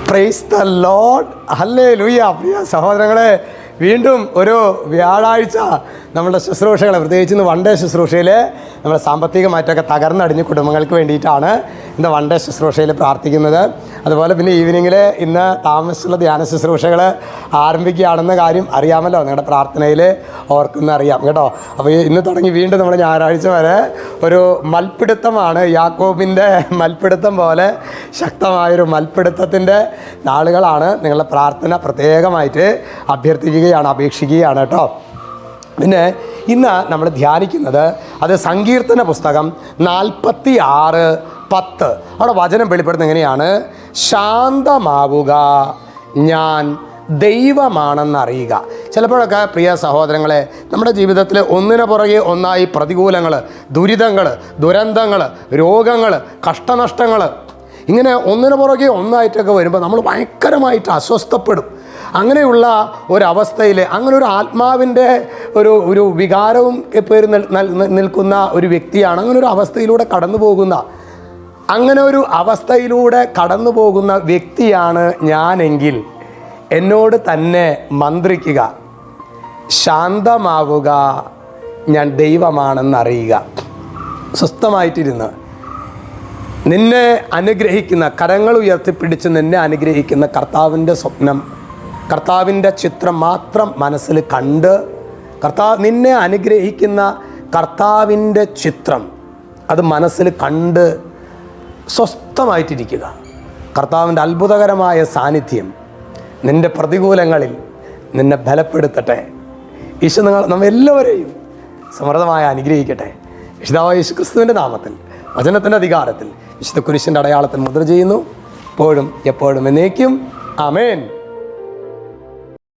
Praise the Lord. Hallelujah. പ്രിയ സഹോദരങ്ങളെ, വീണ്ടും ഒരു വ്യാഴാഴ്ച നമ്മുടെ ശുശ്രൂഷകൾ, പ്രത്യേകിച്ച് ഇന്ന് വൺ ഡേ ശുശ്രൂഷയിൽ നമ്മുടെ സാമ്പത്തികമായിട്ടൊക്കെ തകർന്നടിഞ്ഞ് കുടുംബങ്ങൾക്ക് വേണ്ടിയിട്ടാണ് ഇന്ന് വൺ ഡേ ശുശ്രൂഷയിൽ പ്രാർത്ഥിക്കുന്നത്. അതുപോലെ പിന്നെ ഈവനിങ്ങിൽ ഇന്ന് താമസിച്ചുള്ള ധ്യാന ശുശ്രൂഷകൾ ആരംഭിക്കുകയാണെന്ന കാര്യം അറിയാമല്ലോ, നിങ്ങളുടെ പ്രാർത്ഥനയിൽ ഓർക്കുന്ന അറിയാം കേട്ടോ. അപ്പോൾ ഇന്ന് തുടങ്ങി വീണ്ടും നമ്മൾ ഞായറാഴ്ച വരെ ഒരു മൽപ്പിടുത്തമാണ്. യാക്കോബിൻ്റെ മൽപ്പിടുത്തം പോലെ ശക്തമായൊരു മൽപ്പിടുത്തത്തിൻ്റെ നാളുകളാണ്. നിങ്ങളുടെ പ്രാർത്ഥന പ്രത്യേകമായിട്ട് അപേക്ഷിക്കുകയാണ് കേട്ടോ. പിന്നെ ഇന്ന് നമ്മൾ ധ്യാനിക്കുന്നത് അത് സങ്കീർത്തന പുസ്തകം 46:10. അവിടെ വചനം വെളിപ്പെടുന്നത് എങ്ങനെയാണ്? ശാന്തമാവുക, ഞാൻ ദൈവമാണെന്നറിയുക. ചിലപ്പോഴൊക്കെ പ്രിയ സഹോദരങ്ങളെ, നമ്മുടെ ജീവിതത്തിൽ ഒന്നിനു പുറകെ ഒന്നായി പ്രതികൂലങ്ങൾ, ദുരിതങ്ങൾ, ദുരന്തങ്ങൾ, രോഗങ്ങൾ, കഷ്ടനഷ്ടങ്ങൾ, ഇങ്ങനെ ഒന്നിനു പുറകെ ഒന്നായിട്ടൊക്കെ വരുമ്പോൾ നമ്മൾ ഭയങ്കരമായിട്ട് അസ്വസ്ഥപ്പെടും. അങ്ങനെയുള്ള ഒരവസ്ഥയിൽ, അങ്ങനെ ഒരു ആത്മാവിൻ്റെ ഒരു വികാരവും പേര് നിൽക്കുന്ന ഒരു വ്യക്തിയാണ്. അങ്ങനെ ഒരു അവസ്ഥയിലൂടെ കടന്നു പോകുന്ന വ്യക്തിയാണ് ഞാനെങ്കിൽ എന്നോട് തന്നെ മന്ത്രിക്കുക, ശാന്തമാവുക, ഞാൻ ദൈവമാണെന്നറിയുക. സ്വസ്ഥമായിട്ടിരുന്ന് നിന്നെ അനുഗ്രഹിക്കുന്ന, കരങ്ങൾ ഉയർത്തിപ്പിടിച്ച് നിന്നെ അനുഗ്രഹിക്കുന്ന കർത്താവിൻ്റെ സ്വപ്നം, കർത്താവിൻ്റെ ചിത്രം മാത്രം മനസ്സിൽ കണ്ട്, നിന്നെ അനുഗ്രഹിക്കുന്ന കർത്താവിൻ്റെ ചിത്രം അത് മനസ്സിൽ കണ്ട് സ്വസ്ഥമായിട്ടിരിക്കുക. കർത്താവിൻ്റെ അത്ഭുതകരമായ സാന്നിധ്യം നിൻ്റെ പ്രതികൂലങ്ങളിൽ നിന്നെ ബലപ്പെടുത്തട്ടെ. ഈശോ നമ്മെല്ലാവരെയും സമൃദ്ധമായി അനുഗ്രഹിക്കട്ടെ. വിശുദ്ധായ യേശു ക്രിസ്തുവിൻ്റെ നാമത്തിൽ, വചനത്തിൻ്റെ അധികാരത്തിൽ, വിശുദ്ധ കുരിശിൻ്റെ അടയാളത്തിൽ മുദ്ര ചെയ്യുന്നു. എപ്പോഴും എപ്പോഴും എന്നേക്കും. ആമേൻ.